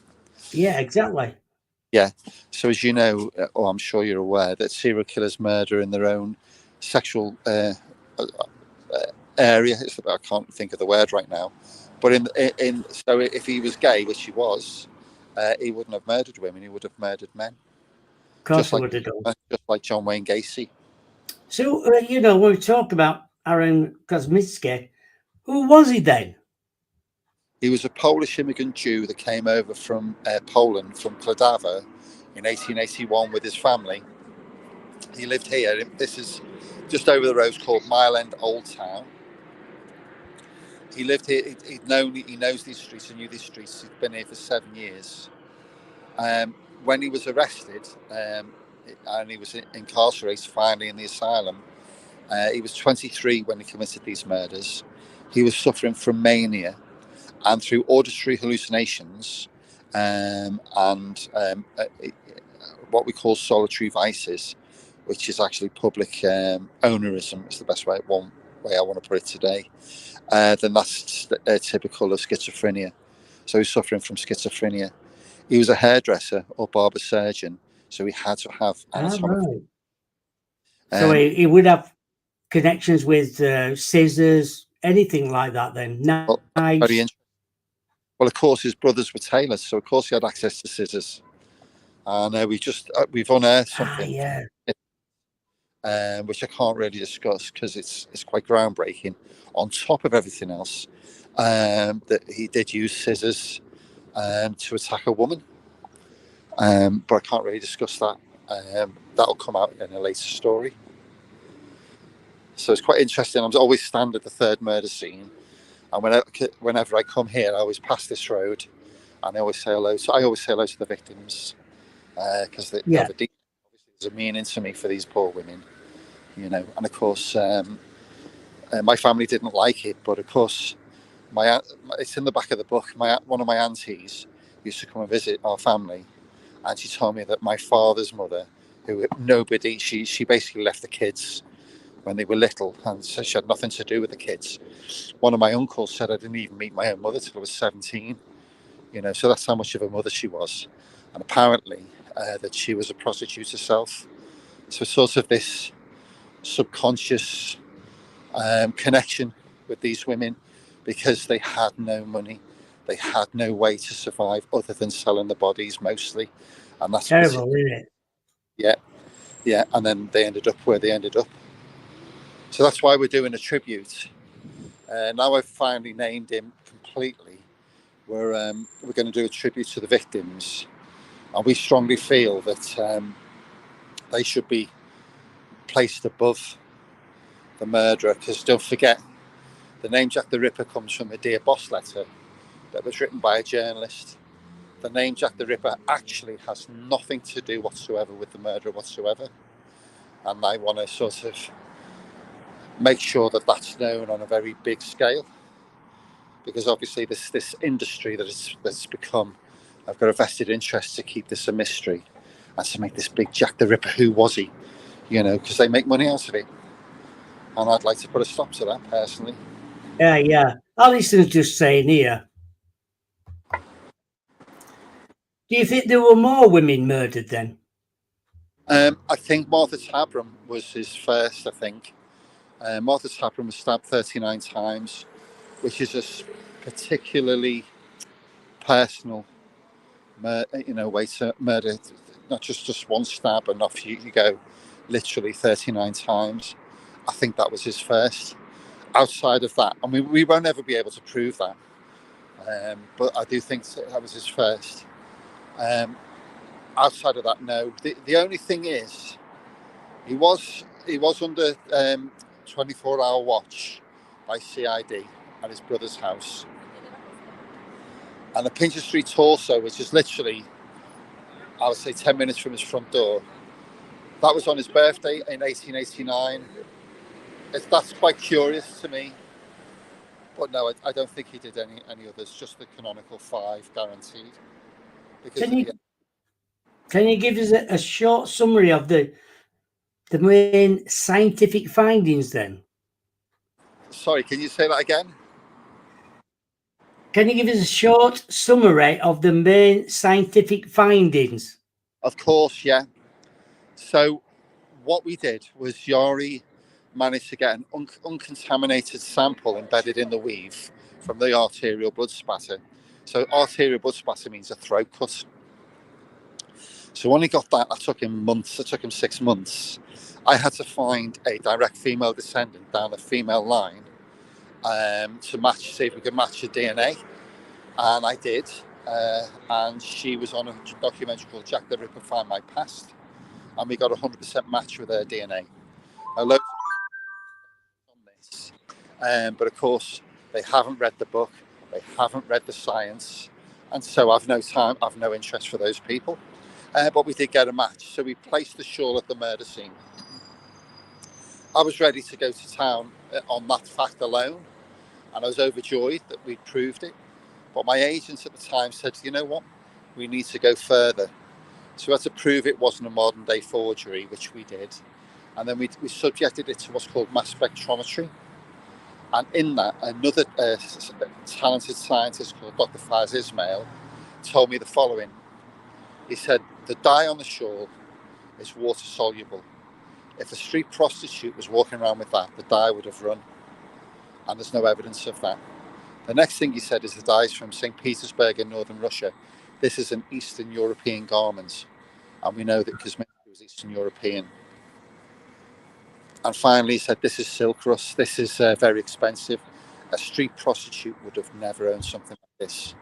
Yeah, exactly. Yeah. So as you know, or I'm sure you're aware, that serial killers murder in their own sexual area. I can't think of the word right now. But so if he was gay, which he was, he wouldn't have murdered women. He would have murdered men. Of course, he would have done. Just like John Wayne Gacy. So when we talk about Aaron Kosminski, who was he then? He was a Polish immigrant Jew that came over from Poland, from Kladava, in 1881 with his family. He lived here. This is just over the road, called Mile End Old Town. He lived here. He knows these streets. He knew these streets. He'd been here for 7 years. When he was arrested and he was incarcerated finally in the asylum, he was 23 when he committed these murders. He was suffering from mania. And through auditory hallucinations and what we call solitary vices, which is actually public onanism, is the best way I want to put it today, then that's typical of schizophrenia. So he's suffering from schizophrenia. He was a hairdresser or barber surgeon, so he had to have anatomical. So he would have connections with scissors, anything like that then? Well, very interesting. Well, of course, his brothers were tailors, so of course he had access to scissors. And we've unearthed something, which I can't really discuss because it's quite groundbreaking. On top of everything else, that he did use scissors to attack a woman, but I can't really discuss that. That'll come out in a later story. So it's quite interesting. I'm always stand at the 3rd murder scene. And whenever I come here, I always pass this road, and I always say hello. So I always say hello to the victims because they have obviously there's a meaning to me for these poor women, And of course, my family didn't like it, but of course, it's in the back of the book. One of my aunties used to come and visit our family, and she told me that my father's mother, she basically left the kids when they were little, and so she had nothing to do with the kids. One of my uncles said I didn't even meet my own mother till I was 17, so that's how much of a mother she was. And apparently that she was a prostitute herself. So sort of this subconscious connection with these women, because they had no money, they had no way to survive other than selling the bodies mostly. And that's terrible, isn't it? Yeah, and then they ended up where they ended up. So that's why we're doing a tribute. Now I've finally named him completely. We're going to do a tribute to the victims, and we strongly feel that they should be placed above the murderer. Because don't forget, The name Jack the Ripper comes from a Dear Boss letter that was written by a journalist. The name Jack the Ripper actually has nothing to do whatsoever with the murder whatsoever. And I want to sort of make sure that that's known on a very big scale. Because obviously this industry that's become, I've got a vested interest to keep this a mystery and to make this big Jack the Ripper, who was he? You know, because they make money out of it. And I'd like to put a stop to that personally. Yeah. Alison's just saying here. Do you think there were more women murdered then? I think Martha Tabram was his first, I think. Martha Tabram was stabbed 39 times, which is a particularly personal way to murder. Not just one stab and off you go, literally 39 times. I think that was his first. Outside of that, I mean, we won't ever be able to prove that. But I do think that was his first. Outside of that, no. The only thing is, he was under 24-hour watch by CID at his brother's house. And the Pincher Street torso, which is literally, I would say, 10 minutes from his front door, that was on his birthday in 1889. That's quite curious to me. But no, I don't think he did any others, just the canonical 5 guaranteed. Because Can you give us a short summary of the main scientific findings then? Sorry, can you say that again? Can you give us a short summary of the main scientific findings? Of course, yeah. So what we did was Yari managed to get an uncontaminated sample embedded in the weave from the arterial blood spatter. So arterial blood spatter means a throat cut. So when he got that took him months. It took him 6 months. I had to find a direct female descendant down the female line to match, see if we could match the DNA. And I did. And she was on a documentary called Jack the Ripper Find My Past. And we got a 100% match with her DNA. Now, loads of people on this. But of course, they haven't read the book. They haven't read the science. And so I've no interest for those people. But we did get a match. So we placed the shawl at the murder scene. I was ready to go to town on that fact alone. And I was overjoyed that we'd proved it. But my agents at the time said, you know what? We need to go further. So we had to prove it wasn't a modern day forgery, which we did. And then we subjected it to what's called mass spectrometry. And in that, another talented scientist called Dr. Faz Ismail told me the following. He said, the dye on the shawl is water soluble. If a street prostitute was walking around with that, the dye would have run. And there's no evidence of that. The next thing he said is the dye is from St. Petersburg in northern Russia. This is an Eastern European garment. And we know that Kosminski was Eastern European. And finally he said, this is silk rust. This is very expensive. A street prostitute would have never owned something like this.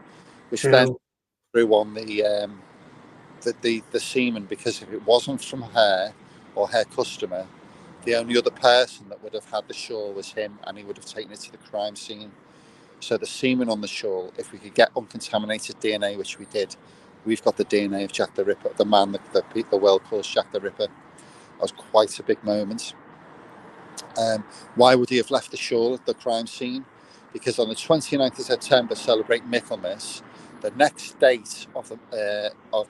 Which then threw on the semen, because if it wasn't from her or her customer, the only other person that would have had the shawl was him, and he would have taken it to the crime scene. So the semen on the shawl, if we could get uncontaminated DNA, which we did, we've got the DNA of Jack the Ripper, the man that the world calls Jack the Ripper. That was quite a big moment. Why would he have left the shawl at the crime scene? Because on the 29th of September, celebrate Michaelmas. The next date of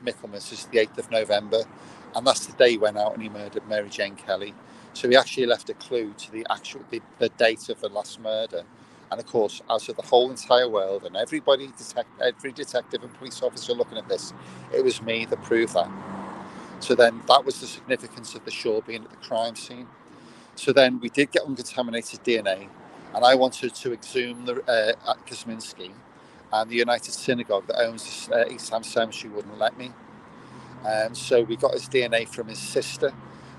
Michaelmas is the 8th of November, and that's the day he went out and he murdered Mary Jane Kelly. So he actually left a clue to the date of the last murder. And of course, out of the whole entire world, and every detective and police officer looking at this, it was me that proved that. So then that was the significance of the shawl being at the crime scene. So then we did get uncontaminated DNA, and I wanted to exhume Kosminski, and the United Synagogue that owns East Ham Cemetery wouldn't let me. So we got his DNA from his sister,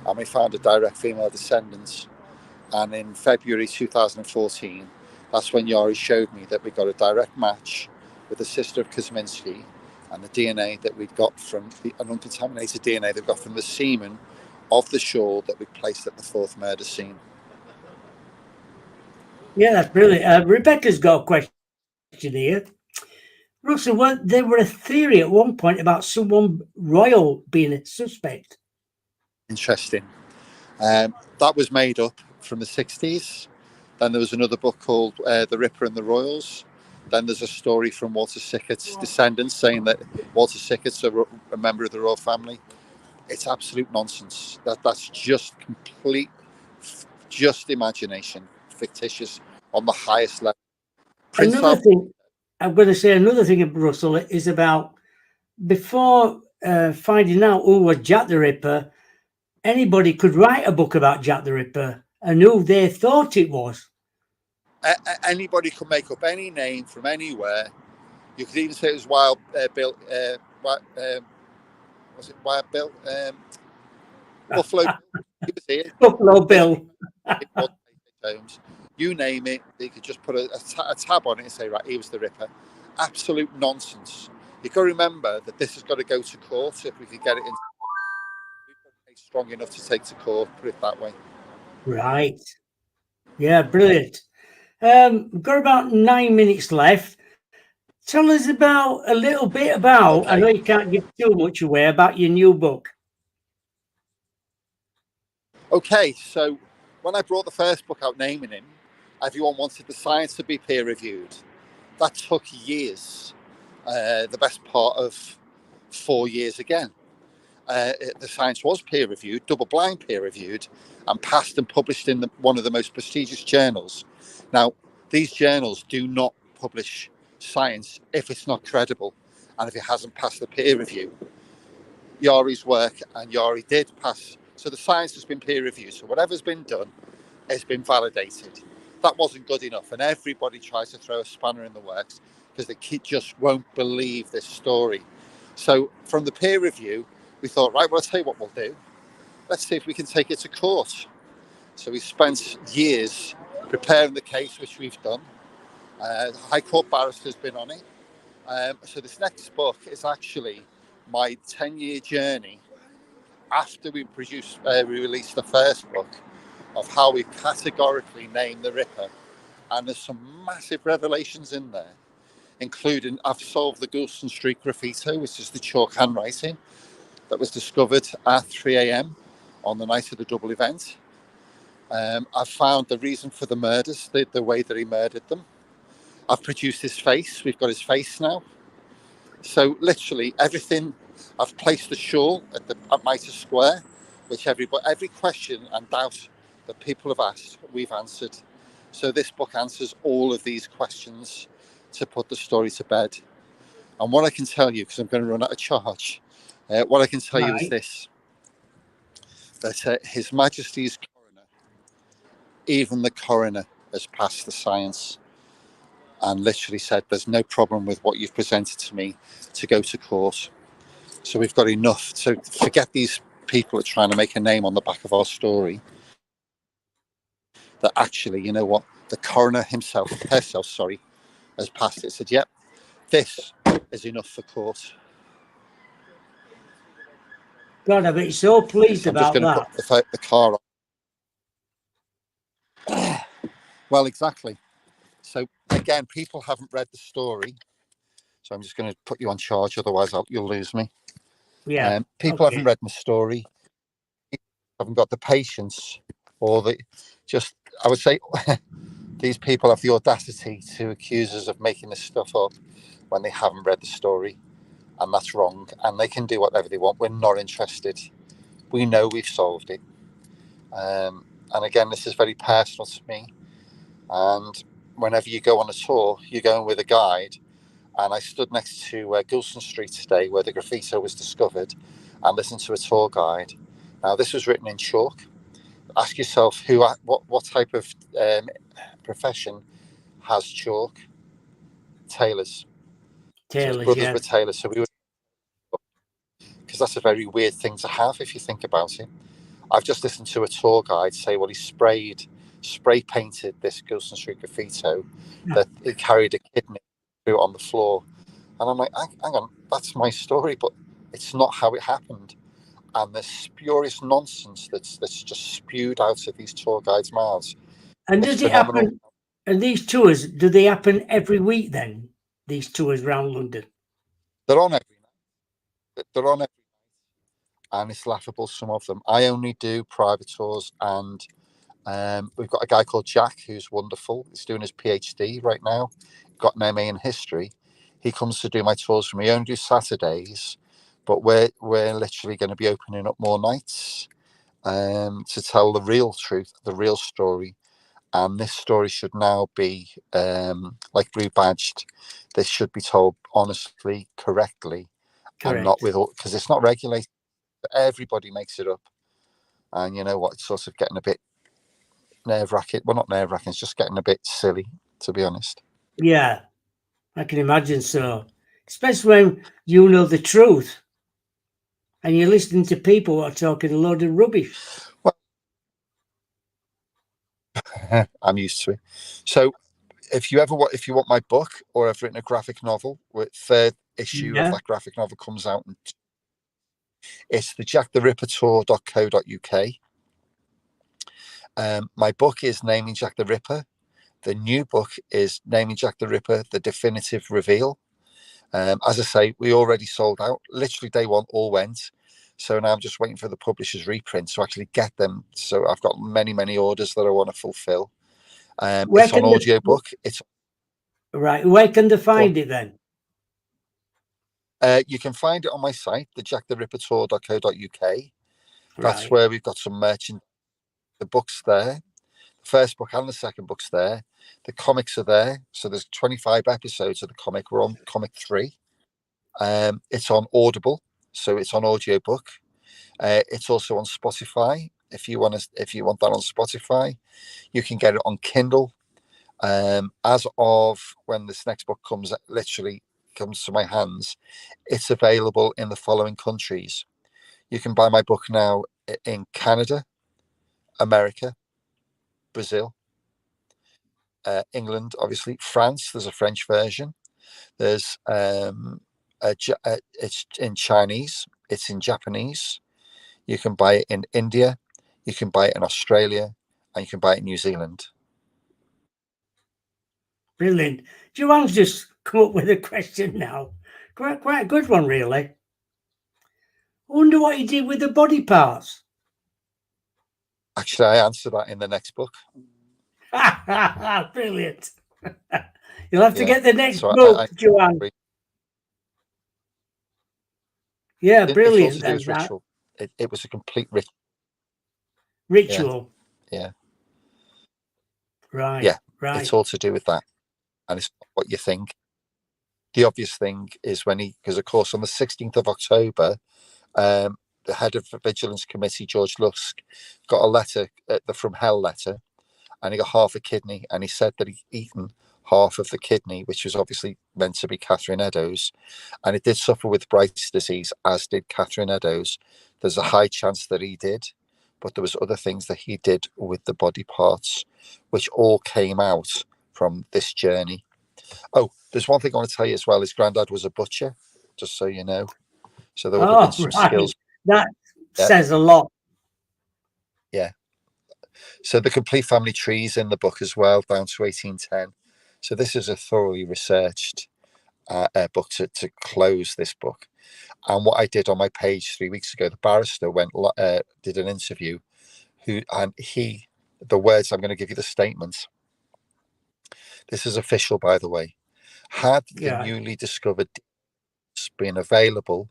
and we found a direct female descendant. And in February 2014, that's when Yari showed me that we got a direct match with the sister of Kosminski, and the DNA that we'd got from an uncontaminated DNA that we got from the semen of the shawl that we placed at the fourth murder scene. Yeah, that's brilliant. Rebecca's got a question here. Russell, there were a theory at one point about someone royal being a suspect. Interesting. That was made up from the 60s. Then there was another book called The Ripper and the Royals. Then there's a story from Walter Sickert's descendants saying that Walter Sickert's a member of the royal family. It's absolute nonsense. That's just complete, just imagination, fictitious on the highest level. Another thing, I'm going to say another thing, Russell, is about before finding out who was Jack the Ripper, anybody could write a book about Jack the Ripper and who they thought it was. Anybody could make up any name from anywhere. You could even say it was Wild Bill. Was it Wild Bill? Buffalo Bill. He was here. Buffalo Bill. You name it, they could just put a tab on it and say, right, he was the Ripper. Absolute nonsense. You've got to remember that this has got to go to court if we could get it in. Strong enough to take to court, put it that way. Right. Yeah, brilliant. We've got about 9 minutes left. Tell us a little bit about, okay. I know you can't give too much away, about your new book. Okay, so when I brought the first book out, naming him, everyone wanted the science to be peer reviewed. That took years, the best part of 4 years again. The science was peer reviewed, double blind peer reviewed, and passed and published in one of the most prestigious journals. Now, these journals do not publish science if it's not credible and if it hasn't passed the peer review. Yari's work, and Yari did pass. So the science has been peer reviewed. So whatever's been done has been validated. That wasn't good enough, and everybody tries to throw a spanner in the works because the kid just won't believe this story. So from the peer review, we thought, right, well, I'll tell you what we'll do. Let's see if we can take it to court. So we spent years preparing the case, which we've done. The High Court barrister's been on it. So this next book is actually my 10-year journey after we released the first book of how we categorically named the Ripper. And there's some massive revelations in there, including I've solved the Goulston Street graffito, which is the chalk handwriting that was discovered at 3 a.m. on the night of the double event. I've found the reason for the murders, the way that he murdered them. I've produced his face. We've got his face now. So literally everything. I've placed the shawl at Mitre Square, which every question and doubt that people have asked, we've answered. So this book answers all of these questions to put the story to bed. And what I can tell you, because I'm going to run out of charge, what I can tell you is this, that His Majesty's coroner, even the coroner, has passed the science and literally said there's no problem with what you've presented to me to go to court. So we've got enough to forget these people are trying to make a name on the back of our story. That actually, you know what, the coroner herself, has passed it. Said, yep, this is enough for court. God, I'm so pleased about that. I'm just going to put the car on. Well, exactly. So again, people haven't read the story. So I'm just going to put you on charge, otherwise you'll lose me. Yeah. People haven't read my story, haven't got the patience, or I would say these people have the audacity to accuse us of making this stuff up when they haven't read the story, and that's wrong. And they can do whatever they want. We're not interested. We know we've solved it. And again, this is very personal to me. And whenever you go on a tour, you're going with a guide. And I stood next to Goulston Street today, where the graffito was discovered, and listened to a tour guide. Now, this was written in chalk. Ask yourself what type of profession has chalk? Tailors. So brothers were tailors. So because that's a very weird thing to have if you think about it. I've just listened to a tour guide say, well, he spray painted this Goulston Street graffito, that he carried a kidney through on the floor. And I'm like, hang on, that's my story, but it's not how it happened. And the spurious nonsense that's just spewed out of these tour guides' mouths. And does it happen? And these tours, do they happen every week then? These tours around London? They're on every night. They're on every night, and it's laughable, some of them. I only do private tours, and we've got a guy called Jack who's wonderful. He's doing his PhD right now, got an MA in history. He comes to do my tours for me. I only do Saturdays, but we're literally going to be opening up more nights to tell the real truth, the real story. And this story should now be like rebadged. This should be told honestly, correctly, Correct. and not with all, because it's not regulated. Everybody makes it up, and you know what? It's sort of getting a bit nerve-wracking. Well, not nerve-wracking. It's just getting a bit silly, to be honest. Yeah, I can imagine so. Especially when you know the truth and you're listening to people who are talking a load of rubbish. Well, I'm used to it. So, if you want my book, or I've written a graphic novel, with third issue of that graphic novel comes out, and it's the jacktherippertour.co.uk. My book is Naming Jack the Ripper. The new book is Naming Jack the Ripper: The Definitive Reveal. As I say, we already sold out. Literally day one, all went. So now I'm just waiting for the publisher's reprint to actually get them. So I've got many orders that I want to fulfill. It's on audiobook. It's right. Where can they find it then? You can find it on my site, the jacktherippertour.co.uk. That's Right. where we've got some merchant. The book's there. The first book and the second book's there. The comics are there. So there's 25 episodes of the comic. We're on comic 3. It's on Audible, so it's on audiobook. It's also on Spotify. If you want that on Spotify, you can get it on Kindle. As of when this next book comes to my hands, it's available in the following countries. You can buy my book now in Canada, America, Brazil, England, obviously, France. There's a French version. There's it's in Chinese. It's in Japanese. You can buy it in India. You can buy it in Australia, and you can buy it in New Zealand. Brilliant. Joanne's just come up with a question now. Quite a good one, really. I wonder what he did with the body parts. Actually, I answer that in the next book. Brilliant. You'll have to get the next book, Joanne. Yeah, brilliant. It was ritual. It was a complete ritual. Yeah. Right. Yeah. Right. It's all to do with that, and it's not what you think. The obvious thing is because of course on the 16th of October, the head of the Vigilance Committee, George Lusk, got a letter, the From Hell letter, and he got half a kidney, and he said that he'd eaten half of the kidney, which was obviously meant to be Catherine Eddowes, and it did suffer with Bright's disease, as did Catherine Eddowes. There's a high chance that he did, but there was other things that he did with the body parts, which all came out from this journey. Oh, there's one thing I want to tell you as well. His granddad was a butcher, just so you know. So there would have been some skills. That says a lot. Yeah. So the complete family trees in the book as well, down to 1810. So this is a thoroughly researched book to close this book. And what I did on my page 3 weeks ago, the barrister did an interview. The words, I'm going to give you the statement. This is official, by the way. Had the newly discovered been available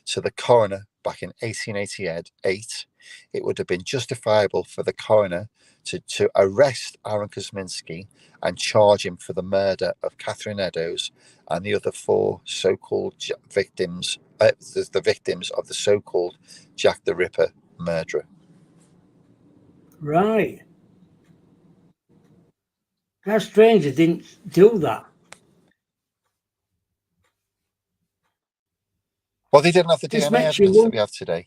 to the coroner back in 1888, it would have been justifiable for the coroner to arrest Aaron Kosminski and charge him for the murder of Catherine Eddowes and the other 4 so-called victims, the victims of the so-called Jack the Ripper murderer. Right. How strange they didn't do that. Well, they didn't have the DNA evidence that we have today.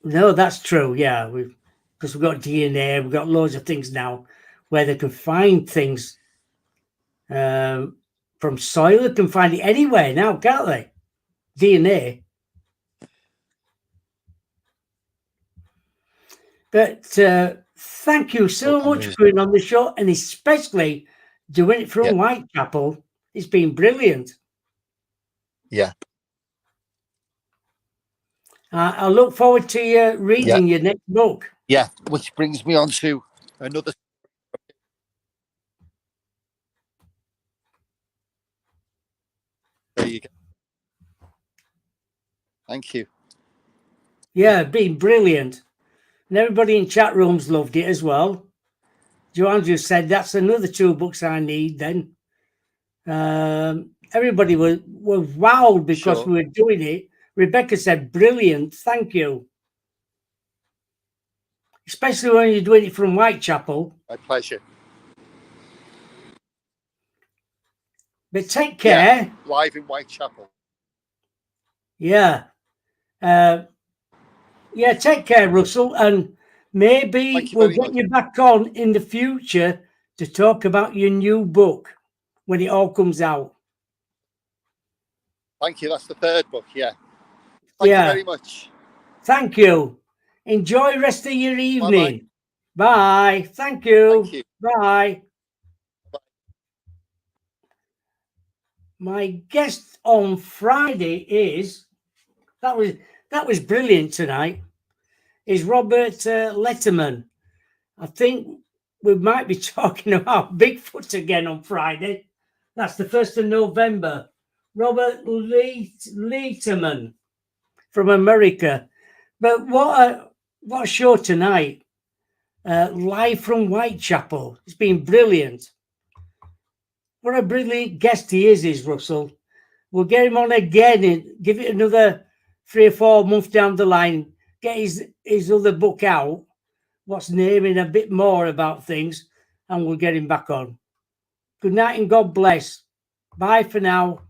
No, that's true. Yeah, because we've got DNA, we've got loads of things now where they can find things from soil. They can find it anywhere now, can't they? DNA. But Thank you so Oh, much amazing. for being on the show, and especially doing it from Yeah. Whitechapel. It's been brilliant. Yeah. I look forward to you reading your next book. Yeah. Which brings me on to another. There you go. Thank you. Yeah, been brilliant. And everybody in chat rooms loved it as well. Joanne just said that's another 2 books I need then. Everybody was wowed because Sure. we were doing it. Rebecca said, brilliant, thank you. Especially when you're doing it from Whitechapel. My pleasure. But take care. Live in Whitechapel. Yeah. Yeah, take care, Russell. And maybe Thank you we'll very get much. you back on in the future to talk about your new book when it all comes out. Thank you. That's the 3rd book. Yeah. Thank you very much. Thank you. Enjoy the rest of your evening. Bye. Thank you. Thank you. Bye. Bye. My guest on Friday is that was brilliant tonight. Is Robert Letterman. I think we might be talking about Bigfoot again on Friday. That's the 1st of November. Robert Letterman from America. But what a show tonight. Live from Whitechapel. It's been brilliant. What a brilliant guest he is Russell. We'll get him on again and give it another 3 or 4 months down the line. Get his other book out. What's naming a bit more about things, and we'll get him back on. Good night and God bless. Bye for now.